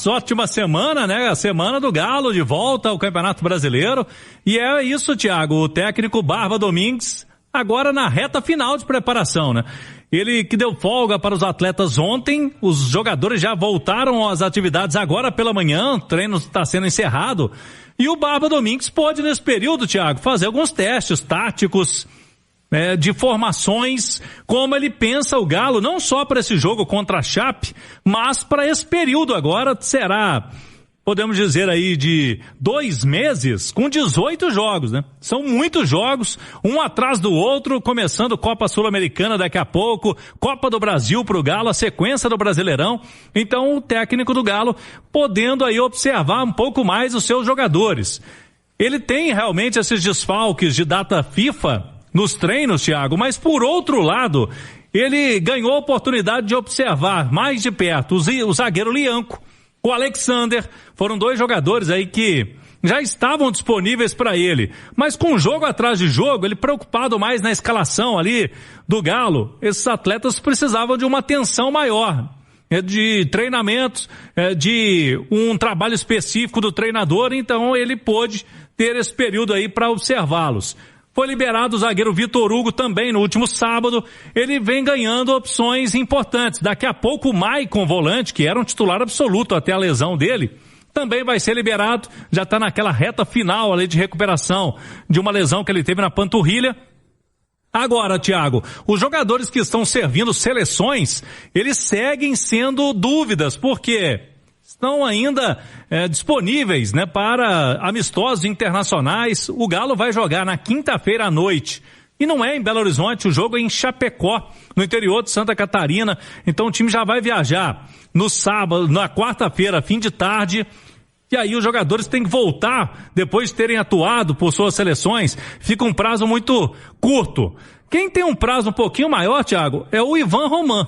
Ótima semana, né? A semana do Galo de volta ao Campeonato Brasileiro. E é isso, Thiago. O técnico Barba Domingues agora na reta final de preparação, né? Ele que deu folga para os atletas ontem, os jogadores já voltaram às atividades agora pela manhã, o treino está sendo encerrado. E o Barba Domingues pôde, nesse período, Thiago, fazer alguns testes táticos, de formações, como ele pensa o Galo, não só para esse jogo contra a Chape, mas para esse período agora, será, podemos dizer aí, de 2 meses, com 18 jogos, né? São muitos jogos, um atrás do outro, começando Copa Sul-Americana daqui a pouco, Copa do Brasil pro Galo, a sequência do Brasileirão. Então o técnico do Galo podendo aí observar um pouco mais os seus jogadores. Ele tem realmente esses desfalques de data FIFA nos treinos, Thiago, mas por outro lado, ele ganhou a oportunidade de observar mais de perto o zagueiro Lianco, o Alexander, foram 2 jogadores aí que já estavam disponíveis para ele, mas com jogo atrás de jogo, ele preocupado mais na escalação ali do Galo, esses atletas precisavam de uma atenção maior, de treinamentos, de um trabalho específico do treinador, então ele pôde ter esse período aí para observá-los. Foi liberado o zagueiro Vitor Hugo também no último sábado. Ele vem ganhando opções importantes. Daqui a pouco o Maicon, volante, que era um titular absoluto até a lesão dele, também vai ser liberado. Já está naquela reta final ali de recuperação de uma lesão que ele teve na panturrilha. Agora, Thiago, os jogadores que estão servindo seleções, eles seguem sendo dúvidas, porque estão ainda disponíveis, né, para amistosos internacionais. O Galo vai jogar na quinta-feira à noite. E não é em Belo Horizonte, o jogo é em Chapecó, no interior de Santa Catarina. Então o time já vai viajar no sábado, na quarta-feira, fim de tarde. E aí os jogadores têm que voltar, depois de terem atuado por suas seleções. Fica um prazo muito curto. Quem tem um prazo um pouquinho maior, Thiago, é o Ivan Roman.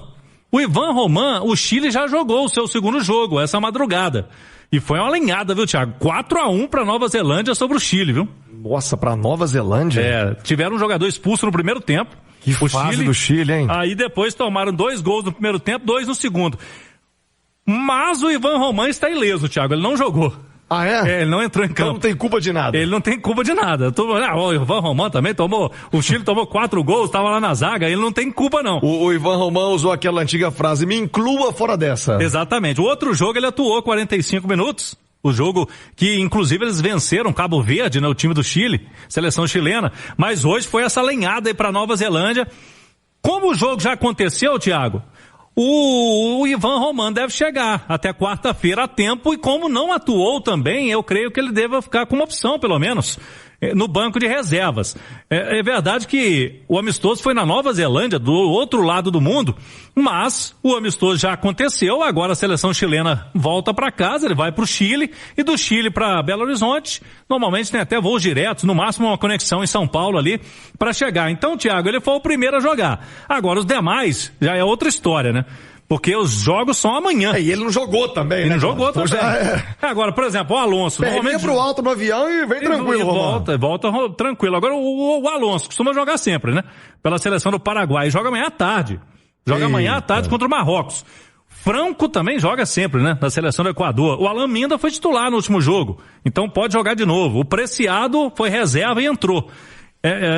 O Ivan Roman, o Chile já jogou o seu segundo jogo, essa madrugada. E foi uma lenhada, viu, Thiago? 4-1 para Nova Zelândia sobre o Chile, viu? Nossa, para Nova Zelândia? Tiveram um jogador expulso no primeiro tempo. Que fase do Chile, hein? Aí depois tomaram 2 gols no primeiro tempo, 2 no segundo. Mas o Ivan Roman está ileso, Thiago, ele não jogou. Ah, é? Ele não entrou em campo. Então não tem culpa de nada. Ele não tem culpa de nada. O Ivan Roman também tomou, o Chile tomou 4 gols, estava lá na zaga, ele não tem culpa não. O Ivan Roman usou aquela antiga frase, me inclua fora dessa. Exatamente. O outro jogo ele atuou 45 minutos. O jogo que, inclusive, eles venceram Cabo Verde, né, o time do Chile, seleção chilena. Mas hoje foi essa lenhada aí para Nova Zelândia. Como o jogo já aconteceu, Thiago, o Ivan Roman deve chegar até quarta-feira a tempo, e como não atuou também, eu creio que ele deva ficar com uma opção, pelo menos, no banco de reservas. É verdade que o amistoso foi na Nova Zelândia, do outro lado do mundo, mas o amistoso já aconteceu, agora a seleção chilena volta para casa, ele vai para o Chile, e do Chile para Belo Horizonte, normalmente tem até voos diretos, no máximo uma conexão em São Paulo ali, para chegar. Então, Thiago, ele foi o primeiro a jogar. Agora, os demais, já é outra história, né? Porque os jogos são amanhã. E ele não jogou também, ele né? Não jogou também. Agora, por exemplo, o Alonso. Vem pro alto no avião e vem tranquilo, Roman. Volta tranquilo. Agora, o Alonso costuma jogar sempre, né? Pela seleção do Paraguai. Joga amanhã à tarde. Amanhã à tarde contra o Marrocos. Franco também joga sempre, né? Na seleção do Equador. O Alan Minda foi titular no último jogo. Então pode jogar de novo. O Preciado foi reserva e entrou.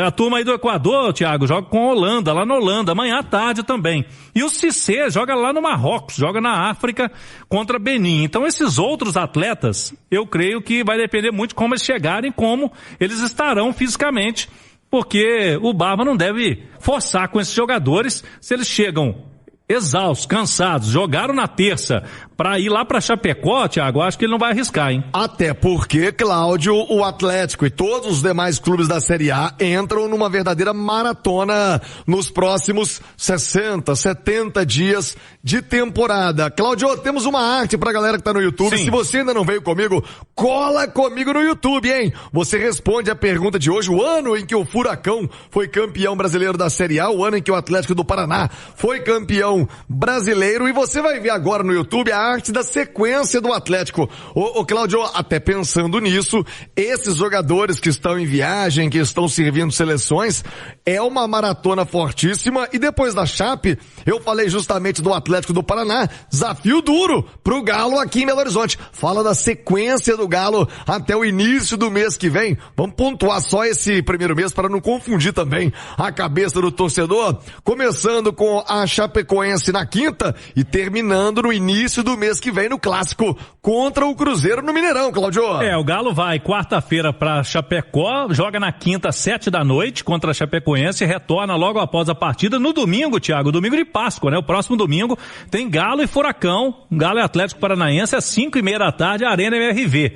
A turma aí do Equador, Thiago, joga com a Holanda, lá na Holanda, amanhã à tarde também. E o Cissé joga lá no Marrocos, joga na África contra Benin. Então esses outros atletas, eu creio que vai depender muito de como eles chegarem, como eles estarão fisicamente, porque o Barba não deve forçar com esses jogadores se eles chegam exaustos, cansados, jogaram na terça para ir lá para Chapecó, Thiago, acho que ele não vai arriscar, hein? Até porque, Cláudio, o Atlético e todos os demais clubes da Série A entram numa verdadeira maratona nos próximos 60, 70 dias de temporada. Cláudio, temos uma arte pra galera que tá no YouTube. Sim. Se você ainda não veio comigo, cola comigo no YouTube, hein? Você responde a pergunta de hoje, o ano em que o Furacão foi campeão brasileiro da Série A, o ano em que o Atlético do Paraná foi campeão Campeão Brasileiro. E você vai ver agora no YouTube a arte da sequência do Atlético. Ô Cláudio, até pensando nisso, esses jogadores que estão em viagem, que estão servindo seleções, é uma maratona fortíssima. E depois da Chape, eu falei justamente do Atlético do Paraná, desafio duro pro Galo aqui em Belo Horizonte. Fala da sequência do Galo até o início do mês que vem. Vamos pontuar só esse primeiro mês para não confundir também a cabeça do torcedor. Começando com a Chapecoense na quinta e terminando no início do mês que vem no clássico contra o Cruzeiro no Mineirão, Cláudio. O Galo vai quarta-feira para Chapecó, joga na quinta, 7h contra a Chapecoense e retorna logo após a partida no domingo, Thiago, domingo de Páscoa, né? O próximo domingo tem Galo e Furacão, Galo e Atlético Paranaense às 5h30 Arena MRV.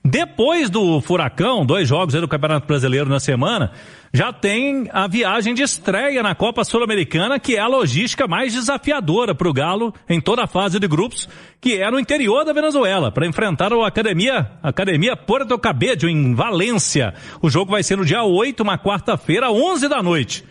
Depois do Furacão, 2 jogos aí do Campeonato Brasileiro na semana, já tem a viagem de estreia na Copa Sul-Americana, que é a logística mais desafiadora para o Galo em toda a fase de grupos, que é no interior da Venezuela, para enfrentar a Academia Puerto Cabello, em Valência. O jogo vai ser no dia 8, uma quarta-feira, 11h.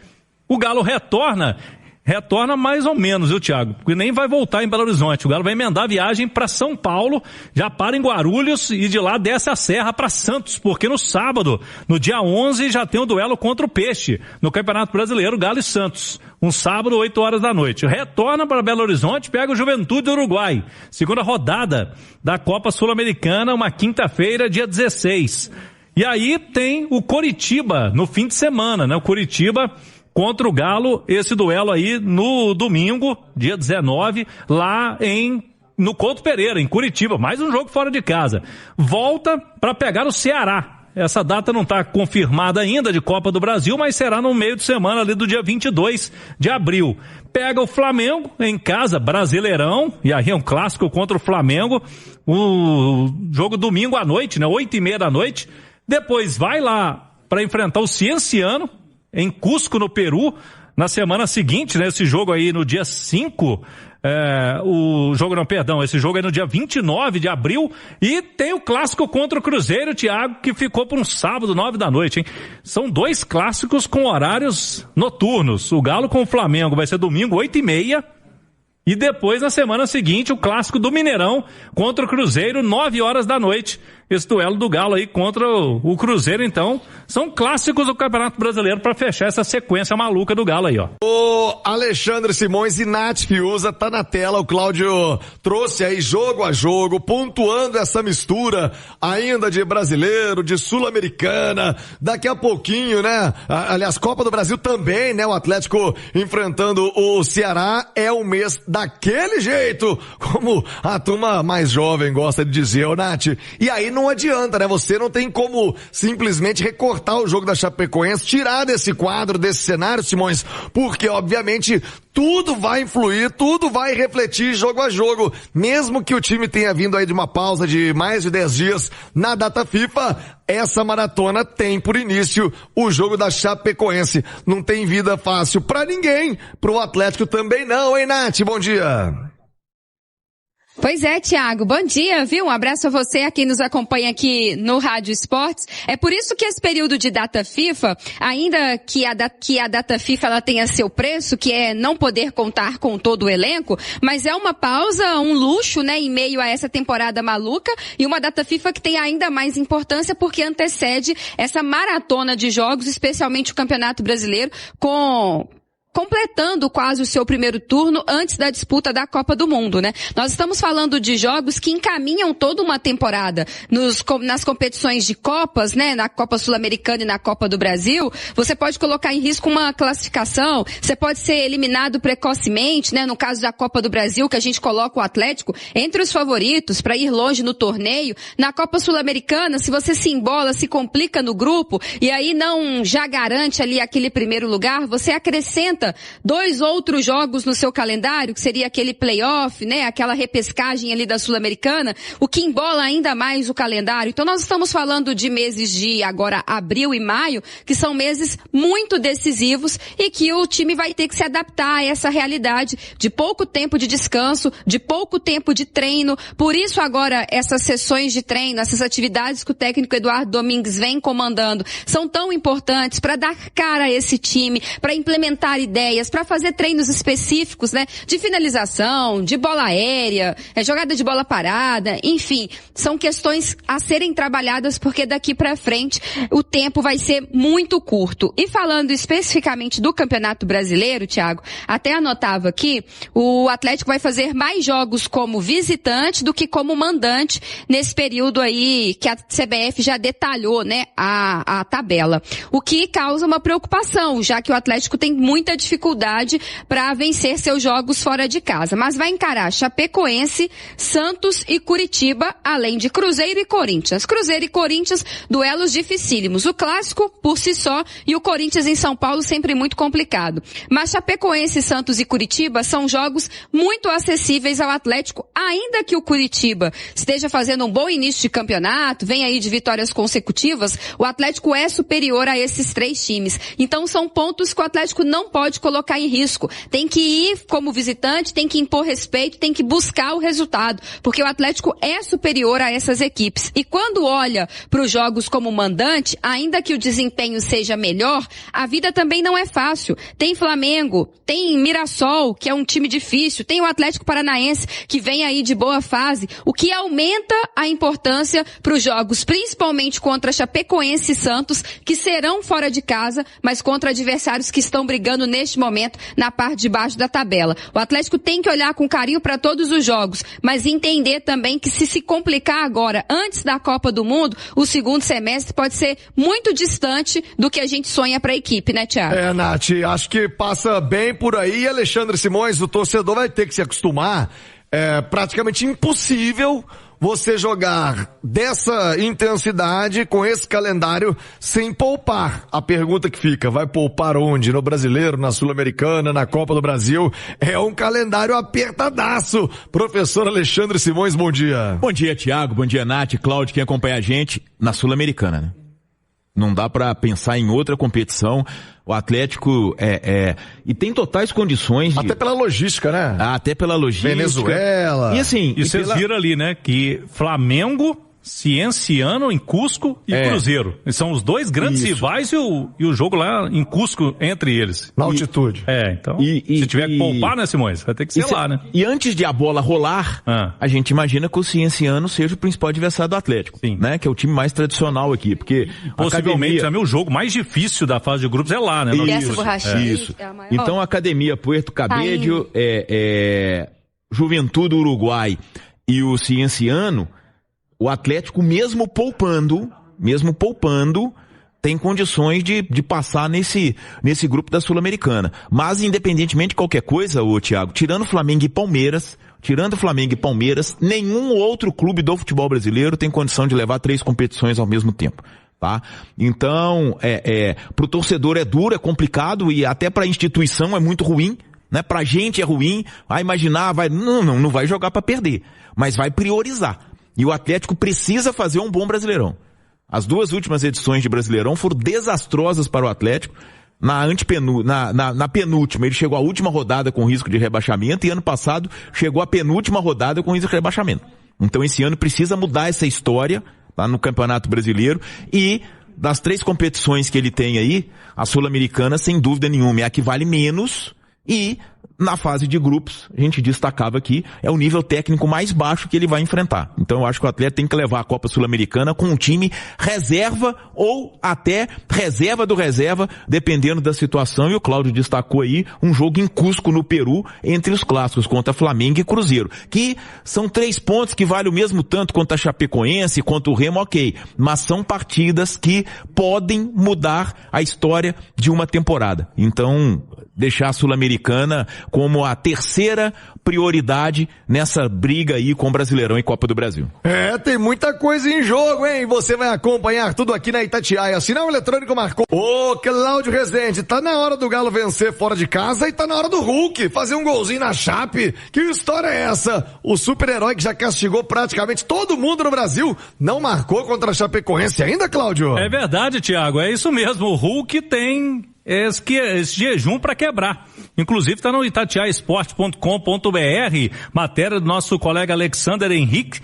O Galo retorna mais ou menos, viu, Thiago? Porque nem vai voltar em Belo Horizonte. O Galo vai emendar a viagem para São Paulo, já para em Guarulhos e de lá desce a serra para Santos, porque no sábado, no dia 11, já tem o duelo contra o Peixe, no Campeonato Brasileiro, Galo e Santos. Um sábado, 8h. Retorna para Belo Horizonte, pega o Juventude do Uruguai. Segunda rodada da Copa Sul-Americana, uma quinta-feira, dia 16. E aí tem o Coritiba no fim de semana, né? O Coritiba contra o Galo, esse duelo aí no domingo, dia 19, lá no Couto Pereira, em Curitiba, mais um jogo fora de casa. Volta para pegar o Ceará. Essa data não está confirmada ainda de Copa do Brasil, mas será no meio de semana ali do dia 22 de abril. Pega o Flamengo em casa, Brasileirão, e aí é um clássico contra o Flamengo. O jogo domingo à noite, né, 8h30. Depois vai lá para enfrentar o Cienciano, em Cusco, no Peru, na semana seguinte, né? Esse jogo aí no dia 5, esse jogo é no dia 29 de abril, e tem o clássico contra o Cruzeiro, Thiago, que ficou para um sábado, 9h, hein? São 2 clássicos com horários noturnos. O Galo com o Flamengo vai ser domingo, 8h30, e depois, na semana seguinte, o clássico do Mineirão contra o Cruzeiro, 9h. Esse duelo do Galo aí contra o Cruzeiro, então, são clássicos do Campeonato Brasileiro para fechar essa sequência maluca do Galo aí, ó. O Alexandre Simões e Nath Fiuza tá na tela. O Cláudio trouxe aí jogo a jogo, pontuando essa mistura ainda de brasileiro, de sul-americana. Daqui a pouquinho, né? Aliás, Copa do Brasil também, né? O Atlético enfrentando o Ceará. É um mês daquele jeito, como a turma mais jovem gosta de dizer, ô Nath. E aí não adianta, né? Você não tem como simplesmente recortar o jogo da Chapecoense, tirar desse quadro, desse cenário, Simões, porque obviamente tudo vai influir, tudo vai refletir jogo a jogo. Mesmo que o time tenha vindo aí de uma pausa de mais de 10 dias na data FIFA, essa maratona tem por início o jogo da Chapecoense. Não tem vida fácil pra ninguém, pro Atlético também não, hein, Nath? Bom dia. Pois é, Thiago, bom dia, viu? Um abraço a você, a quem nos acompanha aqui no Rádio Esportes. É por isso que esse período de data FIFA, ainda que a data FIFA ela tenha seu preço, que é não poder contar com todo o elenco, mas é uma pausa, um luxo, né, em meio a essa temporada maluca, e uma data FIFA que tem ainda mais importância porque essa maratona de jogos, especialmente o Campeonato Brasileiro, completando quase o seu primeiro turno antes da disputa da Copa do Mundo, né? Nós estamos falando de jogos que encaminham toda uma temporada nas competições de Copas, né? Na Copa Sul-Americana e na Copa do Brasil, você pode colocar em risco uma classificação, você pode ser eliminado precocemente, né? No caso da Copa do Brasil, que a gente coloca o Atlético entre os favoritos para ir longe no torneio. Na Copa Sul-Americana, se você se embola, se complica no grupo e aí não já garante ali aquele primeiro lugar, você acrescenta 2 outros jogos no seu calendário, que seria aquele playoff, né, aquela repescagem ali da Sul-Americana, o que embola ainda mais o calendário. Então nós estamos falando de meses de agora abril e maio, que são meses muito decisivos e que o time vai ter que se adaptar a essa realidade de pouco tempo de descanso, de pouco tempo de treino. Por isso agora essas sessões de treino, essas atividades que o técnico Eduardo Domingues vem comandando, são tão importantes para dar cara a esse time, para implementar ideias, ideias, para fazer treinos específicos, né? De finalização, de bola aérea, jogada de bola parada, enfim, são questões a serem trabalhadas porque daqui para frente o tempo vai ser muito curto. E falando especificamente do Campeonato Brasileiro, Thiago, até anotava aqui, o Atlético vai fazer mais jogos como visitante do que como mandante nesse período aí que a CBF já detalhou, né, a tabela. O que causa uma preocupação, já que o Atlético tem muita dificuldade para vencer seus jogos fora de casa. Mas vai encarar Chapecoense, Santos e Curitiba, além de Cruzeiro e Corinthians. Cruzeiro e Corinthians, duelos dificílimos. O clássico, por si só, e o Corinthians em São Paulo sempre muito complicado. Mas Chapecoense, Santos e Curitiba são jogos muito acessíveis ao Atlético, ainda que o Curitiba esteja fazendo um bom início de campeonato, vem aí de vitórias consecutivas, o Atlético é superior a esses 3 times. Então são pontos que o Atlético não pode colocar em risco. Tem que ir como visitante, tem que impor respeito, tem que buscar o resultado, porque o Atlético é superior a essas equipes. E quando olha para os jogos como mandante, ainda que o desempenho seja melhor, a vida também não é fácil. Tem Flamengo, tem Mirassol, que é um time difícil, tem o Atlético Paranaense, que vem aí de boa fase, o que aumenta a importância para os jogos, principalmente contra Chapecoense e Santos, que serão fora de casa, mas contra adversários que estão brigando neste momento na parte de baixo da tabela. O Atlético tem que olhar com carinho para todos os jogos, mas entender também que se complicar agora, antes da Copa do Mundo, o segundo semestre pode ser muito distante do que a gente sonha para a equipe, né, Thiago? Nath, acho que passa bem por aí. E Alexandre Simões, o torcedor vai ter que se acostumar. É praticamente impossível você jogar dessa intensidade com esse calendário sem poupar. A pergunta que fica, vai poupar onde? No Brasileiro, na Sul-Americana, na Copa do Brasil? É um calendário apertadaço. Professor Alexandre Simões, bom dia. Bom dia, Thiago, bom dia, Nath, Cláudio, quem acompanha a gente na Sul-Americana, né? Não dá pra pensar em outra competição. O Atlético e tem totais condições de... Até pela logística, né? Até pela logística. Venezuela. E assim... E vocês viram ali, né? Que Flamengo, Cienciano em Cusco e Cruzeiro. São os 2 grandes rivais e o jogo lá em Cusco entre eles. Na altitude. Então, se tiver que poupar, né, Simões? Vai ter que ser lá, né? E antes de a bola rolar, a gente imagina que o Cienciano seja o principal adversário do Atlético. Sim. Né? Que é o time mais tradicional aqui, porque... Possivelmente também o jogo mais difícil da fase de grupos é lá, né? Isso. Então a Academia Puerto Cabello, Juventude Uruguai e o Cienciano, o Atlético, mesmo poupando, tem condições de passar nesse grupo da Sul-Americana. Mas, independentemente de qualquer coisa, Thiago, tirando Flamengo e Palmeiras, nenhum outro clube do futebol brasileiro tem condição de levar 3 competições ao mesmo tempo. Tá? Então, pro torcedor é duro, é complicado e até pra instituição é muito ruim. Né? Pra gente é ruim, imaginar, não vai jogar pra perder, mas vai priorizar. E o Atlético precisa fazer um bom Brasileirão. As 2 últimas edições de Brasileirão foram desastrosas para o Atlético. Na penúltima, ele chegou à última rodada com risco de rebaixamento e ano passado chegou à penúltima rodada com risco de rebaixamento. Então esse ano precisa mudar essa história lá no Campeonato Brasileiro e das 3 competições que ele tem aí, a Sul-Americana, sem dúvida nenhuma, é a que vale menos e... Na fase de grupos, a gente destacava aqui, é o nível técnico mais baixo que ele vai enfrentar. Então eu acho que o Atlético tem que levar a Copa Sul-Americana com um time reserva ou até reserva do reserva, dependendo da situação. E o Cláudio destacou aí um jogo em Cusco, no Peru, entre os clássicos contra Flamengo e Cruzeiro, que são 3 pontos que valem o mesmo tanto quanto a Chapecoense, quanto o Remo, ok. Mas são partidas que podem mudar a história de uma temporada. Então, deixar a Sul-Americana como a terceira prioridade nessa briga aí com o Brasileirão e Copa do Brasil. Tem muita coisa em jogo, hein? Você vai acompanhar tudo aqui na Itatiaia. Sinal eletrônico marcou. Cláudio Rezende, tá na hora do Galo vencer fora de casa e tá na hora do Hulk fazer um golzinho na Chape. Que história é essa? O super-herói que já castigou praticamente todo mundo no Brasil não marcou contra a Chapecoense ainda, Cláudio? É verdade, Thiago, é isso mesmo. O Hulk tem esse jejum para quebrar. Inclusive está no itatiaesporte.com.br, matéria do nosso colega Alexander Henrique,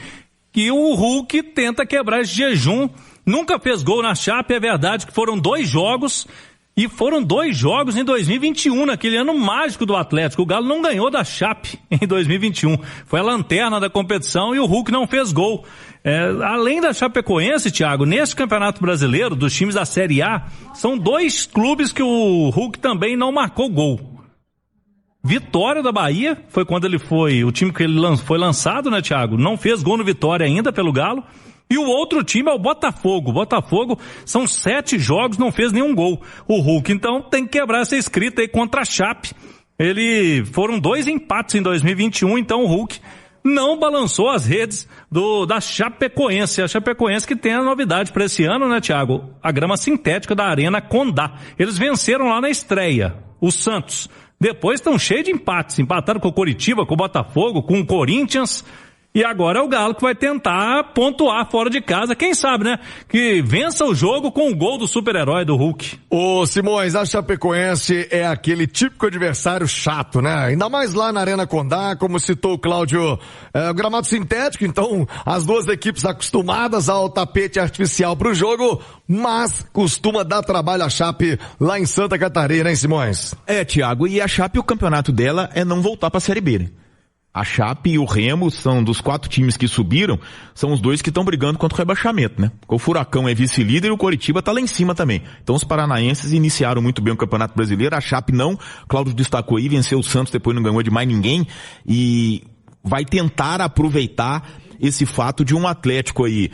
que o Hulk tenta quebrar esse jejum. Nunca fez gol na Chape, é verdade que foram 2 jogos E foram 2 jogos em 2021, naquele ano mágico do Atlético. O Galo não ganhou da Chape em 2021. Foi a lanterna da competição e o Hulk não fez gol. Além da Chapecoense, Thiago, neste Campeonato Brasileiro, dos times da Série A, são 2 clubes que o Hulk também não marcou gol. Vitória da Bahia, foi quando o time que ele foi lançado, né, Thiago? Não fez gol no Vitória ainda pelo Galo. E o outro time é o Botafogo. O Botafogo são 7 jogos, não fez nenhum gol. O Hulk, então, tem que quebrar essa escrita aí contra a Chape. Foram 2 empates em 2021, então o Hulk não balançou as redes da Chapecoense. A Chapecoense que tem a novidade para esse ano, né, Thiago? A grama sintética da Arena Condá. Eles venceram lá na estreia, o Santos. Depois estão cheios de empates. Empataram com o Coritiba, com o Botafogo, com o Corinthians. E agora é o Galo que vai tentar pontuar fora de casa. Quem sabe, né? Que vença o jogo com o gol do super-herói do Hulk. Ô Simões, a Chapecoense é aquele típico adversário chato, né? Ainda mais lá na Arena Condá, como citou o Cláudio, gramado sintético, então as 2 equipes acostumadas ao tapete artificial pro jogo, mas costuma dar trabalho a Chape lá em Santa Catarina, hein, Simões? Thiago, e a Chape, o campeonato dela é não voltar pra Série B, né? A Chape e o Remo são dos 4 times que subiram, são os 2 que estão brigando contra o rebaixamento, né? O Furacão é vice-líder e o Coritiba tá lá em cima também. Então os paranaenses iniciaram muito bem o Campeonato Brasileiro, a Chape não, Cláudio destacou aí, venceu o Santos, depois não ganhou de mais ninguém e vai tentar aproveitar esse fato de um Atlético aí,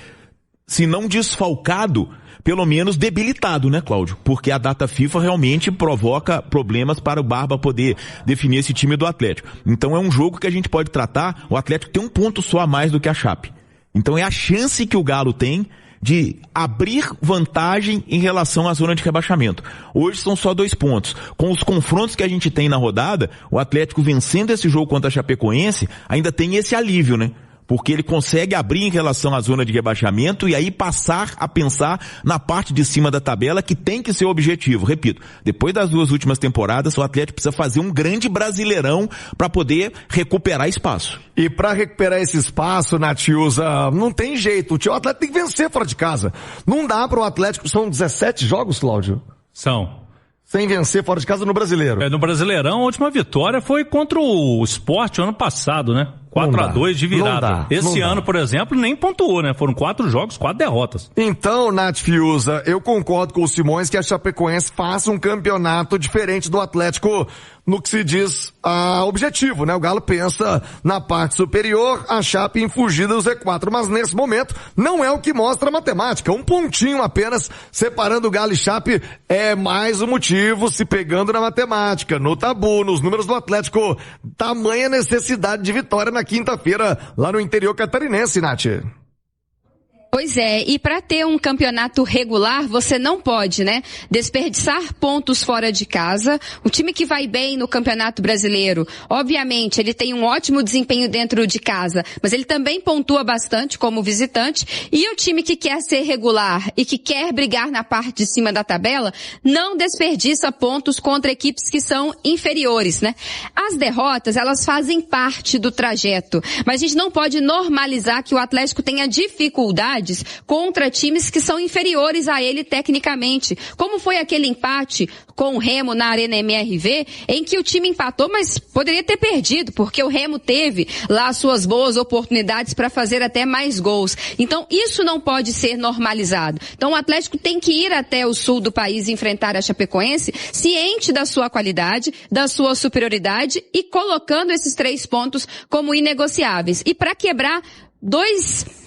se não desfalcado, pelo menos debilitado, né, Cláudio? Porque a data FIFA realmente provoca problemas para o Barba poder definir esse time do Atlético. Então é um jogo que a gente pode tratar, o Atlético tem um ponto só a mais do que a Chape. Então é a chance que o Galo tem de abrir vantagem em relação à zona de rebaixamento. Hoje são só 2 pontos. Com os confrontos que a gente tem na rodada, o Atlético vencendo esse jogo contra a Chapecoense, ainda tem esse alívio, né? Porque ele consegue abrir em relação à zona de rebaixamento e aí passar a pensar na parte de cima da tabela, que tem que ser o objetivo. Repito, depois das 2 últimas temporadas, o Atlético precisa fazer um grande Brasileirão para poder recuperar espaço. E para recuperar esse espaço, Natiusa, não tem jeito. O Atlético tem que vencer fora de casa. Não dá para o Atlético, são 17 jogos, Cláudio? São. Sem vencer fora de casa no Brasileiro. No Brasileirão, a última vitória foi contra o Sport ano passado, né? 4-2 de virada. Esse ano, por exemplo, nem pontuou, né? Foram 4 jogos, 4 derrotas. Então, Nath Fiuza, eu concordo com o Simões que a Chapecoense faça um campeonato diferente do Atlético no que se diz objetivo, né? O Galo pensa na parte superior, a Chape em fugida do Z4, mas nesse momento não é o que mostra a matemática. Um pontinho apenas separando o Galo e Chape é mais um motivo se pegando na matemática, no tabu, nos números do Atlético. Tamanha necessidade de vitória na quinta-feira lá no interior catarinense, Nath. Pois é, e para ter um campeonato regular, você não pode, né, desperdiçar pontos fora de casa. O time que vai bem no Campeonato Brasileiro, obviamente, ele tem um ótimo desempenho dentro de casa, mas ele também pontua bastante como visitante. E o time que quer ser regular e que quer brigar na parte de cima da tabela, não desperdiça pontos contra equipes que são inferiores, né? As derrotas, elas fazem parte do trajeto, mas a gente não pode normalizar que o Atlético tenha dificuldade contra times que são inferiores a ele tecnicamente, como foi aquele empate com o Remo na Arena MRV, em que o time empatou, mas poderia ter perdido, porque o Remo teve lá suas boas oportunidades para fazer até mais gols. Então isso não pode ser normalizado. Então o Atlético tem que ir até o sul do país enfrentar a Chapecoense, ciente da sua qualidade, da sua superioridade e colocando esses 3 pontos como inegociáveis. E para quebrar 2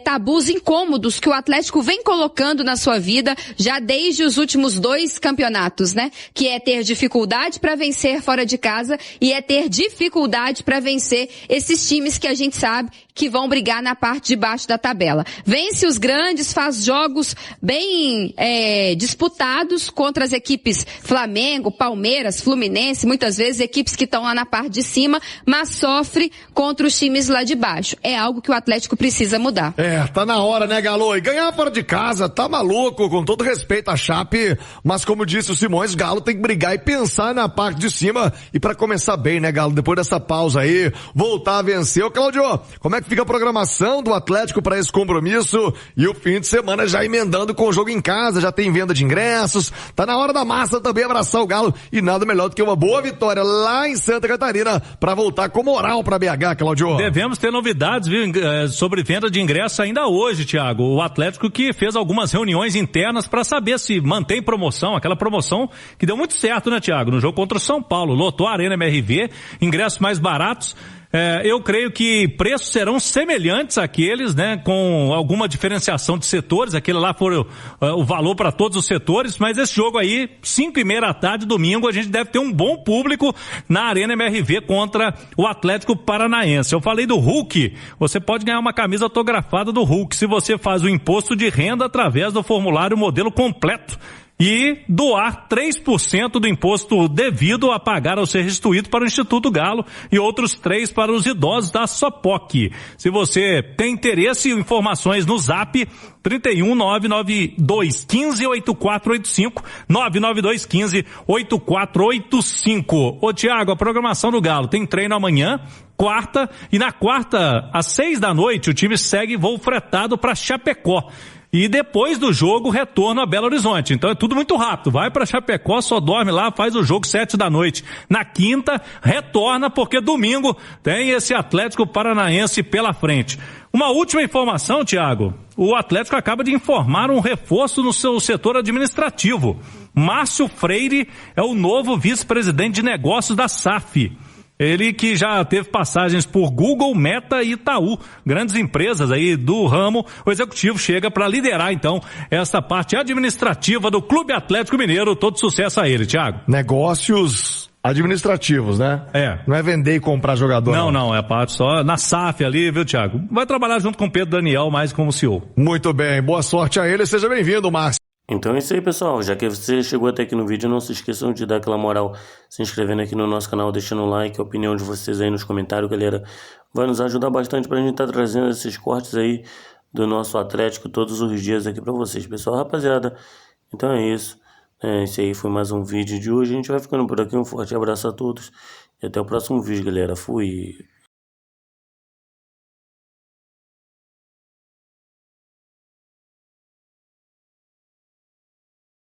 tabus incômodos que o Atlético vem colocando na sua vida já desde os últimos 2 campeonatos, né? Que é ter dificuldade para vencer fora de casa e é ter dificuldade para vencer esses times que a gente sabe que vão brigar na parte de baixo da tabela. Vence os grandes, faz jogos bem disputados contra as equipes Flamengo, Palmeiras, Fluminense, muitas vezes equipes que estão lá na parte de cima, mas sofre contra os times lá de baixo. É algo que o Atlético precisa mudar. mudar. Tá na hora, né, Galo? E ganhar fora de casa, tá maluco, com todo respeito à Chape, mas como disse o Simões, Galo tem que brigar e pensar na parte de cima e pra começar bem, né, Galo? Depois dessa pausa aí, voltar a vencer. Ô, Claudio, como é que fica a programação do Atlético pra esse compromisso e o fim de semana já emendando com o jogo em casa, já tem venda de ingressos, tá na hora da massa também abraçar o Galo e nada melhor do que uma boa vitória lá em Santa Catarina pra voltar com moral pra BH, Claudio. Devemos ter novidades, viu, sobre venda de ingressos ainda hoje, Thiago. O Atlético que fez algumas reuniões internas para saber se mantém promoção, aquela promoção que deu muito certo, né, Thiago? No jogo contra o São Paulo, lotou a Arena MRV, ingressos mais baratos. Eu creio que preços serão semelhantes àqueles, né, com alguma diferenciação de setores. Aquele lá foi o valor para todos os setores, mas esse jogo aí, 5:30 da tarde, domingo, a gente deve ter um bom público na Arena MRV contra o Atlético Paranaense. Eu falei do Hulk, você pode ganhar uma camisa autografada do Hulk se você faz o imposto de renda através do formulário modelo completo e doar 3% do imposto devido a pagar ao ser restituído para o Instituto Galo e outros 3% para os idosos da SOPOC. Se você tem interesse, informações no Zap 31 992 15 8485 992 15 8485. Ô Thiago, a programação do Galo tem treino amanhã, quarta, e na quarta às 18h o time segue voo fretado para Chapecó. E depois do jogo, retorno a Belo Horizonte. Então é tudo muito rápido. Vai pra Chapecó, só dorme lá, faz o jogo 19h. Na quinta, retorna, porque domingo tem esse Atlético Paranaense pela frente. Uma última informação, Thiago. O Atlético acaba de informar um reforço no seu setor administrativo. Márcio Freire é o novo vice-presidente de negócios da SAF. Ele que já teve passagens por Google, Meta e Itaú, grandes empresas aí do ramo. O executivo chega para liderar, então, essa parte administrativa do Clube Atlético Mineiro. Todo sucesso a ele, Thiago. Negócios administrativos, né? Não é vender e comprar jogador. Não, é a parte só na SAF ali, viu, Thiago? Vai trabalhar junto com o Pedro Daniel, mais como CEO. Muito bem, boa sorte a ele, seja bem-vindo, Márcio. Então é isso aí, pessoal. Já que você chegou até aqui no vídeo, não se esqueçam de dar aquela moral se inscrevendo aqui no nosso canal, deixando um like, a opinião de vocês aí nos comentários, galera. Vai nos ajudar bastante pra gente estar trazendo esses cortes aí do nosso Atlético todos os dias aqui pra vocês, pessoal. Rapaziada, então é isso. Esse aí foi mais um vídeo de hoje. A gente vai ficando por aqui. Um forte abraço a todos e até o próximo vídeo, galera. Fui!